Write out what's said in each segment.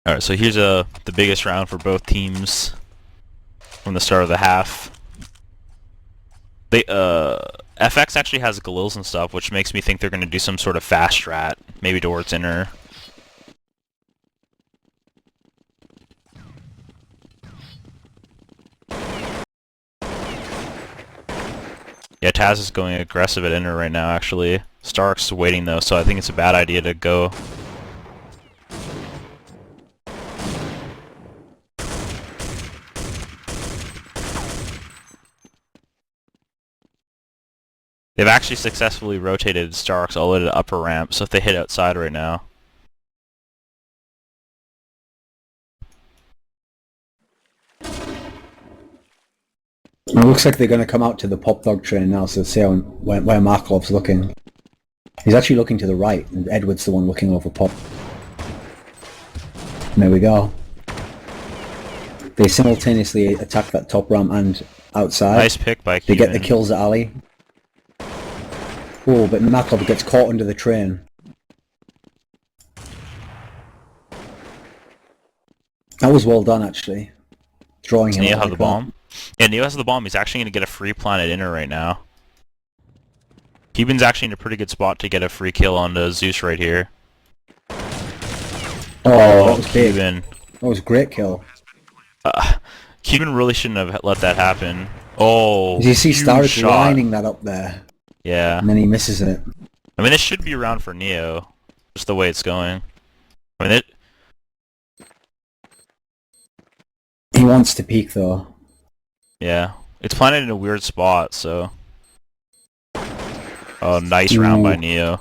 Alright, so here's the biggest round for both teams from the start of the half. They FX actually has Galils and stuff, which makes me think they're going to do some sort of fast strat, maybe towards inner. Yeah, Taz is going aggressive at inner right now, actually. Stark's waiting though, so I think it's a bad idea to go. They've actually successfully rotated Starks all the way to the upper ramp, so if they hit outside right now. It looks like they're going to come out to the pop dog train now, so see where Markov's looking. He's actually looking to the right, and Edward's the one looking over pop. And there we go. They simultaneously attack that top ramp and outside. Nice pick by They Cuban. get the kills at Ali. Oh, but Markov gets caught under the train. That was well done, actually. Drawing him. Does Neo out have like the that. bomb? Yeah, Neo has the bomb. He's actually going to get a free plant at inner right now. Cuban's actually in a pretty good spot to get a free kill on the Zeus right here. Oh, that was big. Cuban. That was a great kill. Cuban really shouldn't have let that happen. Oh, You see huge Stark shot. lining that up there, Yeah. and then he misses it. I mean, this should be around for Neo, just the way it's going. I mean, He wants to peek, though. yeah. It's planted in a weird spot, so... Oh, nice round by Neo.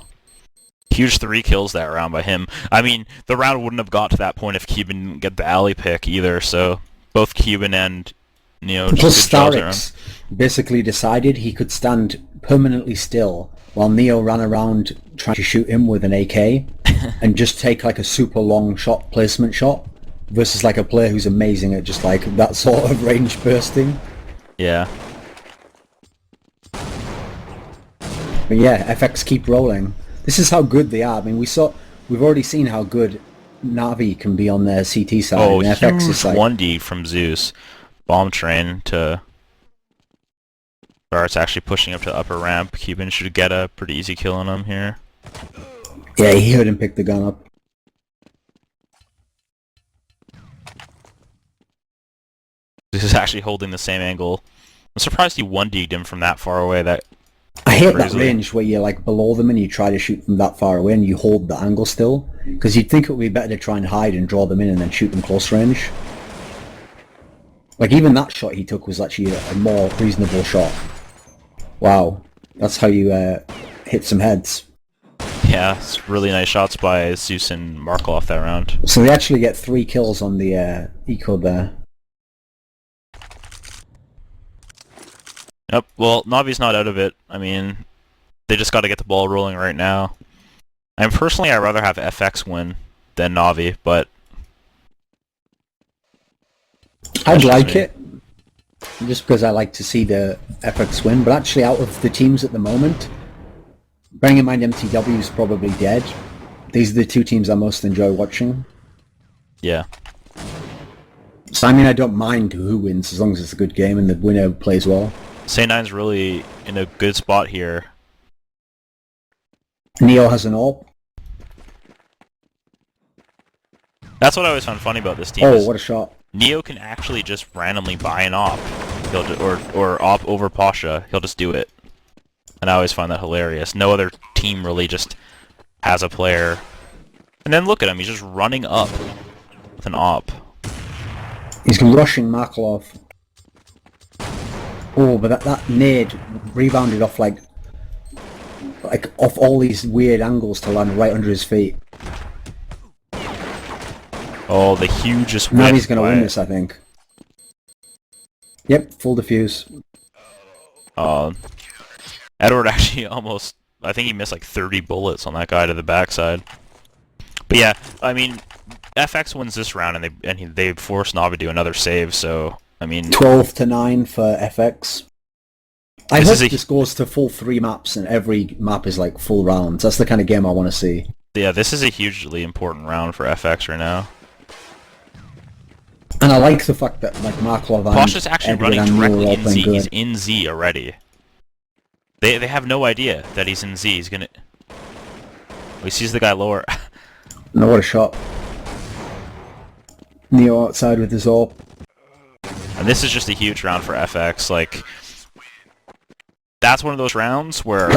Huge 3 kills that round by him. I mean, the round wouldn't have got to that point if Cuban didn't get the alley pick either, so... Both Cuban and Neo Plus just good jobs around. Starix basically decided he could stand permanently still while Neo ran around trying to shoot him with an AK and just take like a super long shot placement shot versus like a player who's amazing at just like that sort of range bursting. Yeah. But yeah, FX keep rolling. This is how good they are. I mean, we've already seen how good Navi can be on their CT side. Oh, and huge FX is like 1D from Zeus. Bomb train to... Barrett's actually pushing up to the upper ramp. Cuban should get a pretty easy kill on him here. yeah, he heard him pick the gun up. This is actually holding the same angle. I'm surprised he 1D'd him from that far away. That I hate that Crazy. range where you're like below them and you try to shoot them that far away and you hold the angle still. Because you'd think it would be better to try and hide and draw them in and then shoot them close range. Like even that shot he took was actually a more reasonable shot. Wow. That's how you hit some heads. Yeah, it's really nice shots by Zeus and Markov that round. So they actually get 3 kills on the eco there. Yep, well, Navi's not out of it. I mean, they just got to get the ball rolling right now. And personally, I'd rather have FX win than Navi, but... I'd That's like just me. it. Just because I like to see the FX win. But actually out of the teams at the moment, bearing in mind MTW is probably dead, these are the 2 teams I most enjoy watching. Yeah. So I mean I don't mind who wins as long as it's a good game and the winner plays well. Say9's really in a good spot here. Neo has an AWP. That's what I always found funny about this team. Oh, is what a shot. Neo can actually just randomly buy an op. Or op over Pasha. He'll just do it. And I always find that hilarious. No other team really just has a player. And then look at him, he's just running up with an op. He's rushing Markov. Oh, but that nade rebounded off like off all these weird angles to land right under his feet. Oh, the hugest Now whiff he's going to by- win this, I think. Yep, full defuse. Edward actually almost... I think he missed like 30 bullets on that guy to the backside. But yeah, I mean, FX wins this round and they force Navi to do another save, so... I mean... 12-9 for FX. I This hope is a- this goes to full 3 maps and every map is like full rounds. That's the kind of game I want to see. Yeah, this is a hugely important round for FX right now. And I like the fact that like Markov and Pasha's actually Edward running and Neil directly are all in playing Z. He's good. in Z already. They have no idea that he's in Z. He's gonna... Oh, he sees the guy lower. No, what a shot. Neo outside with his AWP. And this is just a huge round for FX. Like, that's one of those rounds where...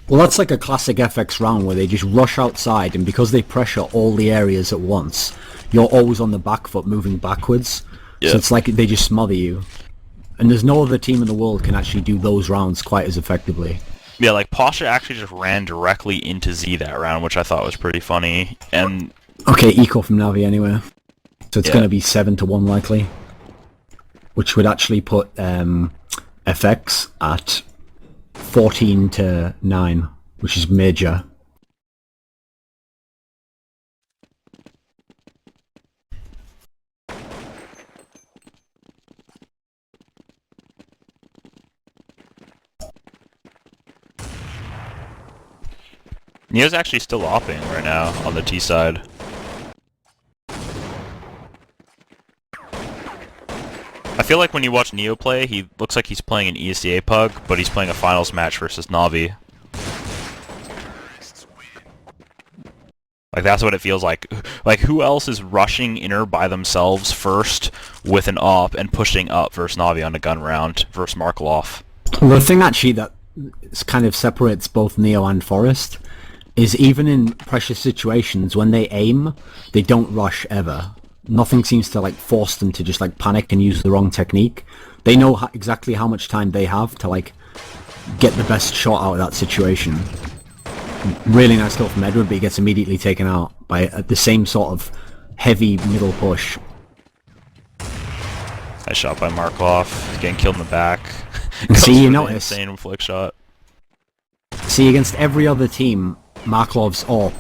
Well, that's like a classic FX round where they just rush outside, and because they pressure all the areas at once, you're always on the back foot moving backwards. Yeah. So it's like they just smother you. And there's no other team in the world can actually do those rounds quite as effectively. Yeah, like, Pasha actually just ran directly into Z that round, which I thought was pretty funny. And... Okay, eco from Navi anyway. So it's Yeah. going to be 7-1 likely. Which would actually put FX at 14-9, which is major. Neo's actually still opping right now on the T side. I feel like when you watch Neo play, he looks like he's playing an ESEA pug, but he's playing a finals match versus Navi. Like, that's what it feels like. Like, who else is rushing inner by themselves first with an op and pushing up versus Navi on a gun round versus Markov? Well, the thing actually that kind of separates both Neo and Forest is even in pressure situations, when they aim, they don't rush ever. Nothing seems to like force them to just like panic and use the wrong technique. They know exactly how much time they have to like get the best shot out of that situation. Really nice kill from Edward, but he gets immediately taken out by the same sort of heavy middle push. Nice shot by Markov, getting killed in the back. See, you Goes for the notice. insane flick shot. See, against every other team, Markov's AWP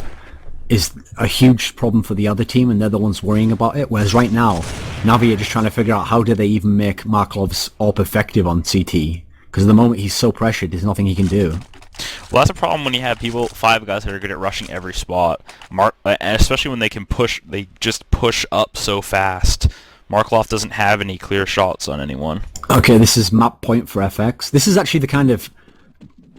is a huge problem for the other team, and they're the ones worrying about it. Whereas right now, Navi are just trying to figure out how do they even make Markov's AWP effective on CT. Because at the moment he's so pressured, there's nothing he can do. Well, that's a problem when you have people, 5 guys that are good at rushing every spot. And especially when they can push, they just push up so fast. Markov doesn't have any clear shots on anyone. Okay, this is map point for FX. This is actually the kind of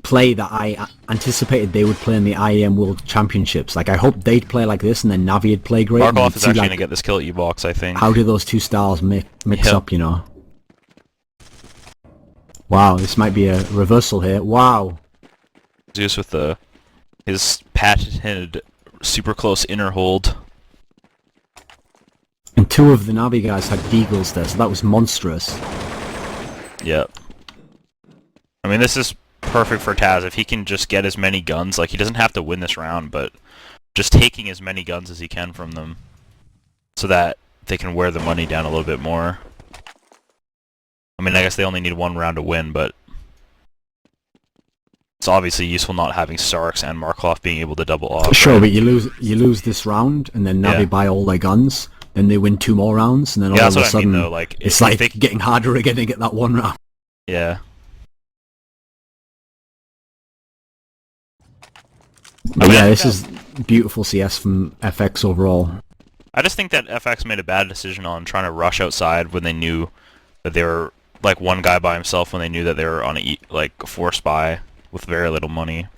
play that I anticipated they would play in the IEM World Championships. Like, I hoped they'd play like this, and then Navi would play great. Markov is actually like, going to get this kill at U-Box, I think. how do those two styles mix Yep. up, you know? Wow, this might be a reversal here. Wow. Zeus with his patented super close inner hold. And 2 of the Navi guys had deagles there, so that was monstrous. Yep. I mean, this is perfect for Taz. If he can just get as many guns, like, he doesn't have to win this round, but just taking as many guns as he can from them so that they can wear the money down a little bit more. I mean, I guess they only need 1 round to win, but it's obviously useful not having Starks and Markov being able to double off. Sure, right? but you lose this round, and then Navi Yeah. buy all their guns, then they win 2 more rounds, and then all Yeah, of that's a what I mean, sudden though. Like, it's if like they, getting harder again to get that 1 round. yeah. But mean, yeah, I this think is beautiful CS from FX overall. I just think that FX made a bad decision on trying to rush outside when they knew that they were like 1 guy by himself, when they knew that they were on a force buy with very little money.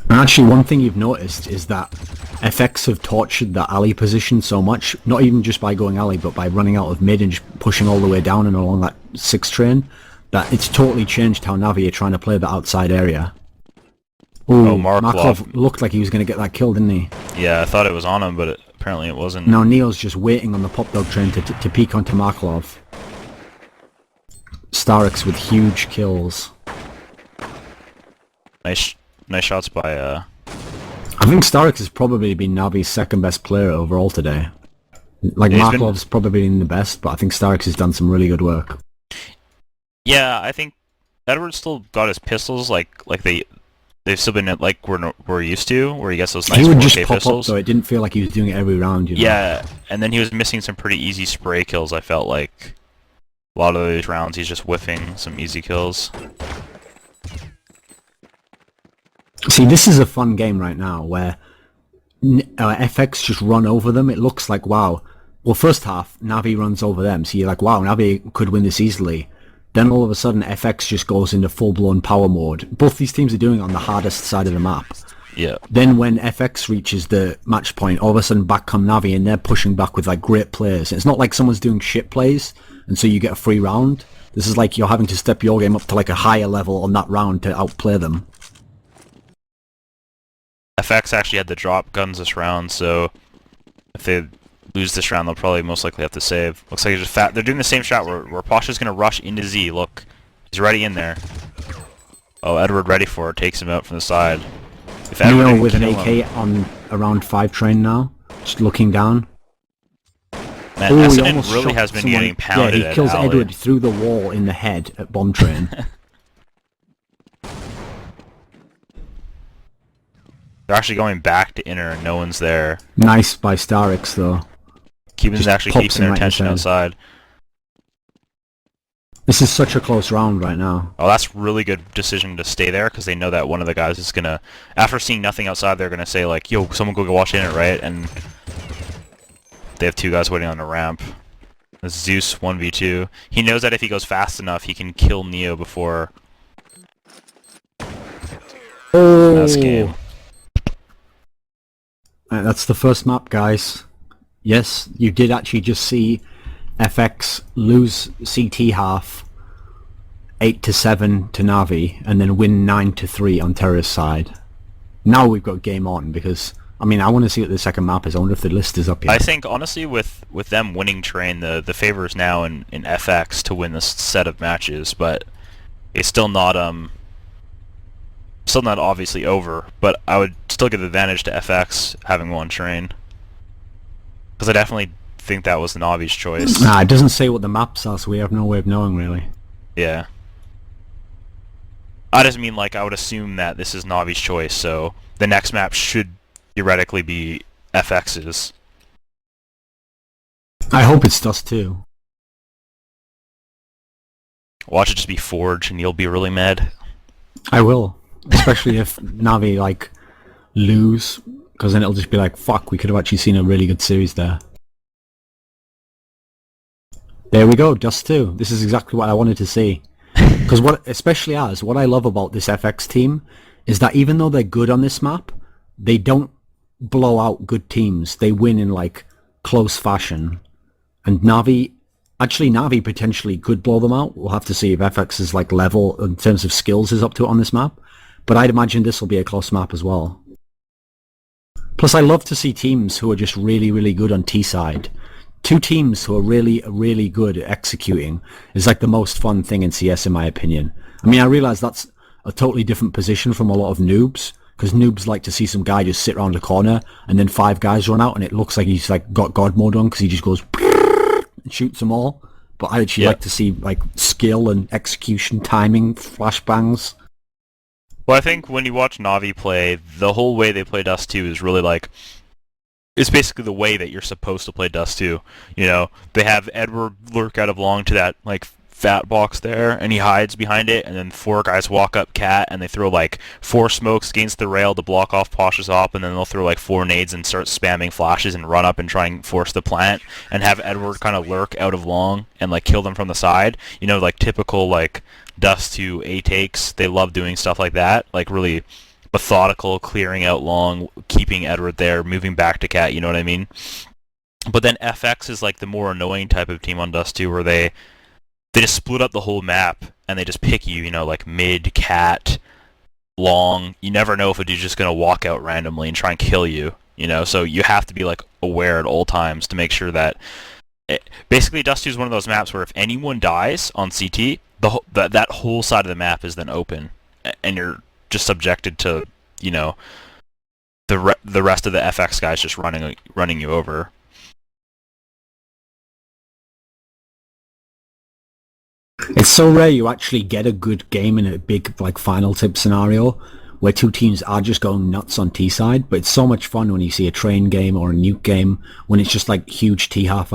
And actually, one thing you've noticed is that FX have tortured the alley position so much, not even just by going alley, but by running out of mid and just pushing all the way down and along that 6 train, that it's totally changed how Navi are trying to play the outside area. Ooh, Markov looked like he was going to get that kill, didn't he? Yeah, I thought it was on him, but apparently it wasn't. Now Neo's just waiting on the pop dog train to peek onto Markov. Starix with huge kills. Nice shots by I think Starix has probably been Navi's 2nd best player overall today. Like, Yeah, Markov's probably been the best, but I think Starix has done some really good work. Yeah, I think Edward still got his pistols like they've still been at, like, we're used to, where he gets those nice He would 4K just pop pistols. up, so it didn't feel like he was doing it every round, you know? Yeah, and then he was missing some pretty easy spray kills. I felt like a lot of those rounds he's just whiffing some easy kills. See, this is a fun game right now, where FX just run over them, it looks like, wow. Well, first half, Navi runs over them, so you're like, wow, Navi could win this easily. Then all of a sudden, FX just goes into full-blown power mode. Both these teams are doing it on the hardest side of the map. Yeah. Then when FX reaches the match point, all of a sudden back come Navi, and they're pushing back with like great players. It's not like someone's doing shit plays, and so you get a free round. This is like you're having to step your game up to like a higher level on that round to outplay them. FX actually had the drop guns this round, so if they lose this round, they'll probably most likely have to save. Looks like they're doing the same shot where Pasha's going to rush into Z. Look, he's already in there. Oh, Edward ready for it. Takes him out from the side. If Edward Neo with an kill AK him, on a round 5 train now, just looking down. man, Ooh, he Essendon almost really shot has been someone. getting pounded Yeah, he kills at alley. Edward through the wall in the head at bomb train. They're actually going back to inner and no one's there. Nice by Starix though. Cuban's Just actually pops keeping him their right attention inside. outside. This is such a close round right now. Oh, that's really good decision to stay there because they know that one of the guys is gonna, after seeing nothing outside, they're gonna say like, "Yo, someone go watch in it, right?" And they have 2 guys waiting on the ramp. Zeus 1v2. He knows that if he goes fast enough, he can kill Neo before last game. That's the first map, guys. Yes, you did actually just see FX lose CT half 8-7 to Navi and then win 9-3 on Terra's side. Now we've got game on because I mean I want to see what the second map is. I wonder if the list is up yet. I think honestly with them winning train, the favor is now in FX to win this set of matches, but it's still not obviously over, but I would still give the advantage to FX having won train. Because I definitely think that was an obvious choice. Nah, it doesn't say what the maps are, so we have no way of knowing really. Yeah. I just mean like I would assume that this is Navi's choice, so the next map should theoretically be FX's. I hope it's Dust too. Watch it just be Forge and you'll be really mad. I will. Especially if Navi like lose, because then it'll just be like, fuck, we could have actually seen a really good series there. There we go, Dust 2. This is exactly what I wanted to see. Because what I love about this FX team is that even though they're good on this map, they don't blow out good teams. They win in like close fashion. And Navi potentially could blow them out. We'll have to see if FX's like level in terms of skills is up to it on this map. But I'd imagine this will be a close map as well. Plus I love to see teams who are just really, really good on T side. 2 teams who are really, really good at executing is like the most fun thing in CS in my opinion. I mean, I realise that's a totally different position from a lot of noobs, because noobs like to see some guy just sit around a corner and then 5 guys run out and it looks like he's like got God mode on because he just goes and shoots them all. But I actually like to see like skill and execution, timing, flashbangs. Well, I think when you watch Navi play, the whole way they play Dust 2 is really like, it's basically the way that you're supposed to play Dust 2. You know, they have Edward lurk out of long to that like fat box there, and he hides behind it, and then 4 guys walk up Cat, and they throw like 4 smokes against the rail to block off Pasha's op, and then they'll throw like 4 nades and start spamming flashes and run up and try and force the plant, and have Edward kind of lurk out of long and like kill them from the side. You know, like typical like Dust 2 A takes. They love doing stuff like that, like really methodical, clearing out long, keeping Edward there, moving back to Cat, you know what I mean? But then FX is like the more annoying type of team on Dust 2 where they just split up the whole map and they just pick you, you know, like mid, Cat, long. You never know if a dude's just going to walk out randomly and try and kill you, you know? So you have to be like aware at all times to make sure that basically Dust 2 is one of those maps where if anyone dies on CT, that whole side of the map is then open and you're just subjected to, you know, the rest of the FX guys just running you over. It's so rare you actually get a good game in a big like final tip scenario where 2 teams are just going nuts on T side, but it's so much fun when you see a train game or a nuke game when it's just like huge T half